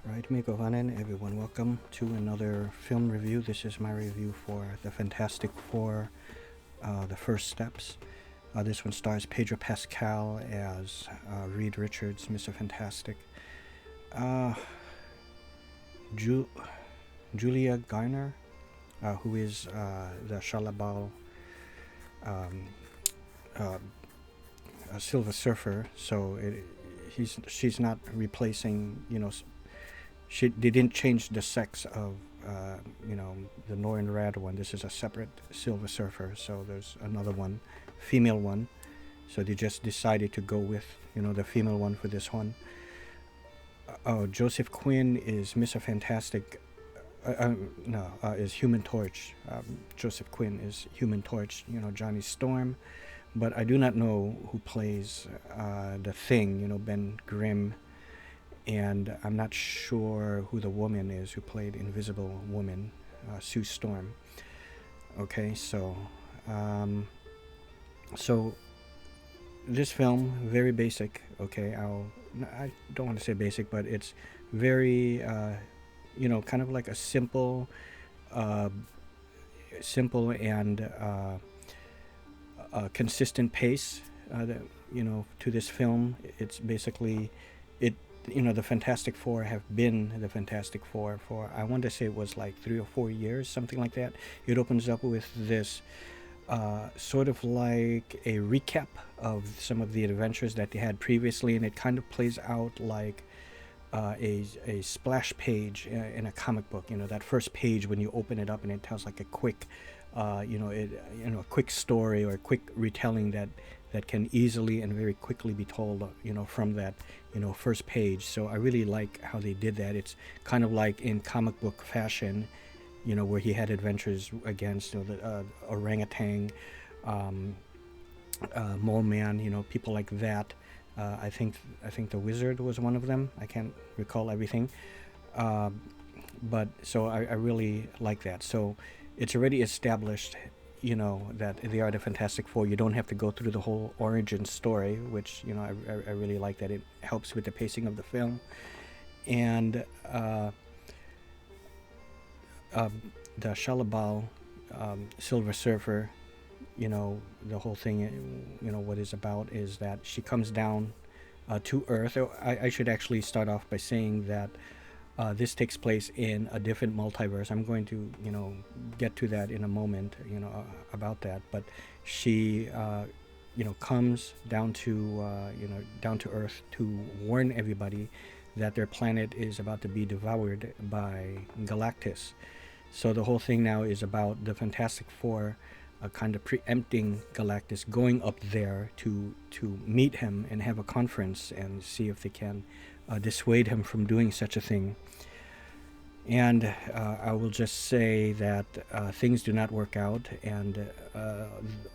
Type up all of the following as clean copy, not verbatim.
Right, Miko everyone, welcome to another film review. This is my review for the Fantastic Four, The First Steps. This one stars Pedro Pascal as Reed Richards, Mr. Fantastic. Uh, Ju- Julia Garner, who is the Shalabal um, uh, Silver Surfer, so she's not replacing, they didn't change the sex of the Northern Red one. This is a separate Silver Surfer, so there's another one, female one. So they just decided to go with the female one for this one. Joseph Quinn is Mr. Fantastic. No, is Human Torch. Joseph Quinn is Human Torch. Johnny Storm, but I do not know who plays the Thing. Ben Grimm, and I'm not sure who the woman is who played Invisible Woman, Sue Storm. Okay, so this film, very basic. Okay, I don't want to say basic, but it's very kind of like a uh, simple and consistent pace. To this film, it's basically it. The Fantastic Four have been the Fantastic Four for, I want to say it was like 3 or 4 years, something like that. It opens up with this sort of like a recap of some of the adventures that they had previously, and it kind of plays out like a splash page in a comic book. That first page when you open it up, and it tells like a quick, a quick story or a quick retelling that can easily and very quickly be told, from that, first page. So I really like how they did that. It's kind of like in comic book fashion, where he had adventures against, the orangutan, mole man, people like that. I think the wizard was one of them. I can't recall everything, uh, but so I really like that. So it's already established, that they are the Fantastic Four. You don't have to go through the whole origin story, which I really like that. It helps with the pacing of the film, and the Shalabal Silver Surfer. The whole thing, what is about is that she comes down to Earth. I should actually start off by saying that this takes place in a different multiverse. I'm going to, get to that in a moment, about that. But she, comes down to, down to Earth to warn everybody that their planet is about to be devoured by Galactus. So the whole thing now is about the Fantastic Four kind of preempting Galactus, going up there to meet him and have a conference and see if they can dissuade him from doing such a thing. And I will just say that things do not work out, and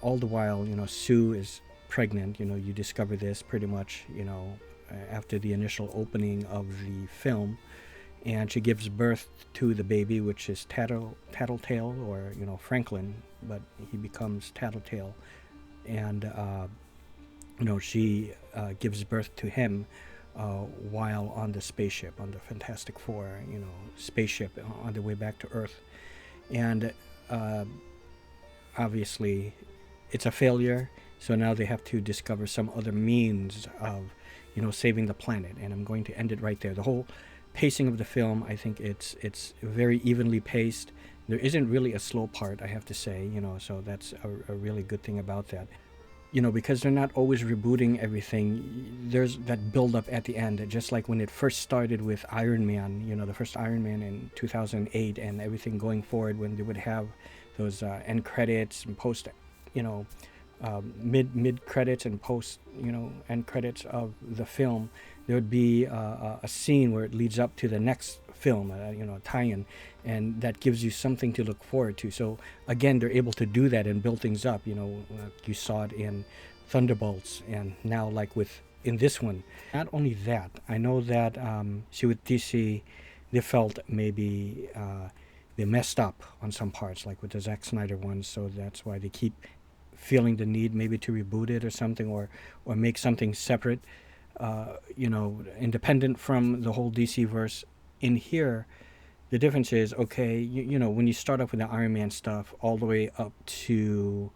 all the while, Sue is pregnant. You discover this pretty much, after the initial opening of the film, and she gives birth to the baby, which is Tattletale, or Franklin, but he becomes Tattletale, and she gives birth to him while on the spaceship, on the Fantastic Four, spaceship on the way back to Earth, and obviously it's a failure. So now they have to discover some other means of, saving the planet, and I'm going to end it right there. The whole pacing of the film, I think it's very evenly paced. There isn't really a slow part, I have to say, so that's a really good thing about that. Because they're not always rebooting everything, there's that build up at the end, just like when it first started with Iron Man, the first Iron Man in 2008, and everything going forward, when they would have those end credits and post, you know, mid credits and post, end credits of the film, there would be a scene where it leads up to the next film, tie-in, and that gives you something to look forward to. So again, they're able to do that and build things up. You saw it in Thunderbolts, and now like with in this one. Not only that, I know that see with DC, they felt maybe they messed up on some parts, like with the Zack Snyder ones. So that's why they keep feeling the need maybe to reboot it or something, or make something separate, independent from the whole DC verse. in here, the difference is, okay, you know, when you start off with the Iron Man stuff all the way up to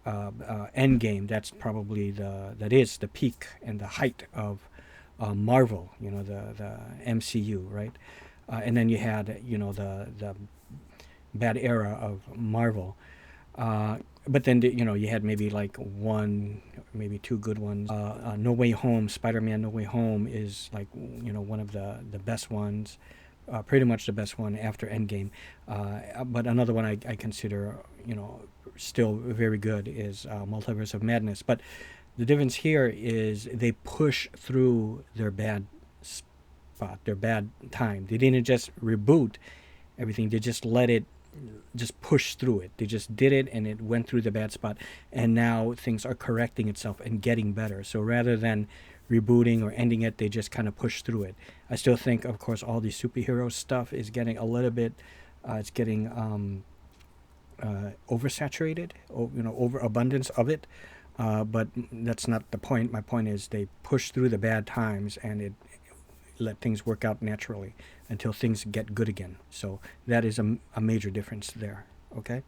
Endgame, that's probably that is the peak and the height of Marvel, you know, the MCU, right? And then you had, you know, the bad era of Marvel. But then, you know, you had maybe like one, maybe two good ones. No Way Home, Spider-Man No Way Home is like, you know, one of the best ones, pretty much the best one after Endgame. But another one I consider, you know, still very good is Multiverse of Madness. But the difference here is they push through their bad spot, their bad time. They didn't just reboot everything, they just let it just push through it. They just did it and it went through the bad spot, and now things are correcting itself and getting better. So rather than rebooting or ending it, they just kind of push through it. I still think, of course, all the superhero stuff is getting a little bit, it's getting oversaturated, you know, overabundance of it. But that's not the point. My point is they push through the bad times and it let things work out naturally until things get good again. So that is a major difference there. Okay,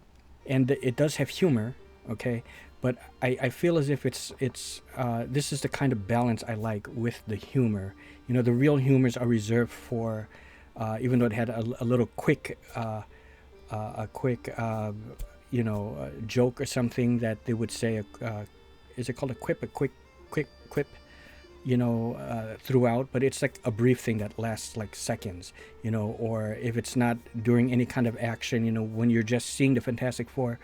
and it does have humor. Okay, but I feel as if it's this is the kind of balance I like with the humor. You know, the real humors are reserved for, even though it had a little quick a quick you know, joke or something that they would say, is it called a quip, a quick quip, you know, throughout, but it's like a brief thing that lasts like seconds, you know, or if it's not during any kind of action, you know, when you're just seeing the Fantastic Four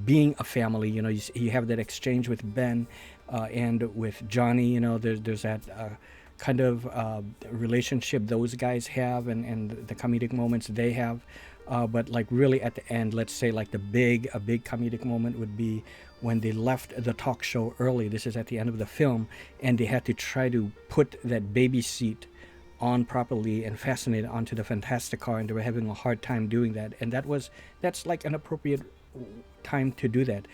being a family, you know, you have that exchange with Ben and with Johnny, you know, there's that kind of relationship those guys have, and the comedic moments they have. But like really at the end, let's say like a big comedic moment would be when they left the talk show early. This is at the end of the film, and they had to try to put that baby seat on properly and fasten it onto the Fantastic Car, and they were having a hard time doing that. And that's like an appropriate time to do that.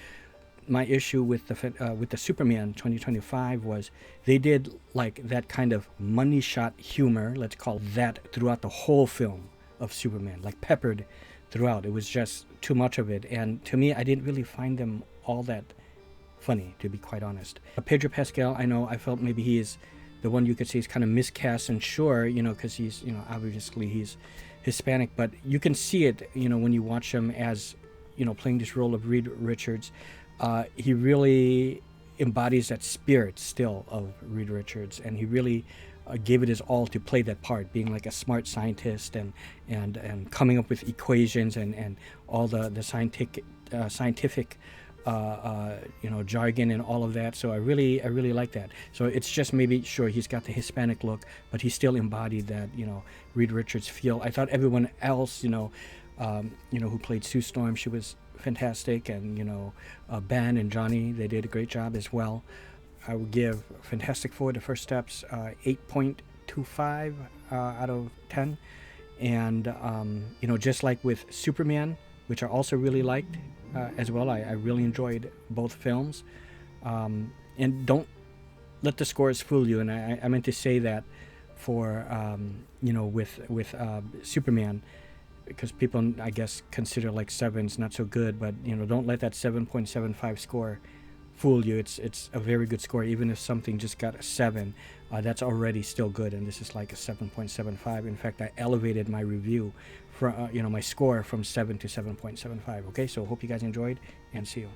My issue with the Superman 2025 was they did like that kind of money shot humor, let's call that, throughout the whole film of Superman, like peppered throughout. It was just too much of it, and to me, I didn't really find them all that funny, to be quite honest. Pedro Pascal, I felt maybe he is the one you could say is kind of miscast, and sure, you know, because he's, you know, obviously he's Hispanic, but you can see it, you know, when you watch him as, you know, playing this role of Reed Richards. He really embodies that spirit still of Reed Richards, and he really gave it his all to play that part, being like a smart scientist and coming up with equations and all the scientific you know, jargon and all of that. So I really like that. So it's just maybe, sure, he's got the Hispanic look, but he still embodied that, you know, Reed Richards feel. I thought everyone else, you know, who played Sue Storm, she was fantastic, and you know, Ben and Johnny, they did a great job as well. I would give Fantastic Four: The First Steps 8.25 out of 10. And you know, just like with Superman, which I also really liked as well, I really enjoyed both films. And don't let the scores fool you. And I meant to say that for you know, with Superman, because people, I guess, consider like 7's not so good, but you know, don't let that 7.75 score fool you. It's a very good score. Even if something just got a 7, that's already still good, and this is like a 7.75. In fact, I elevated my review from you know, my score from 7 to 7.75. Okay, so hope you guys enjoyed, and see you.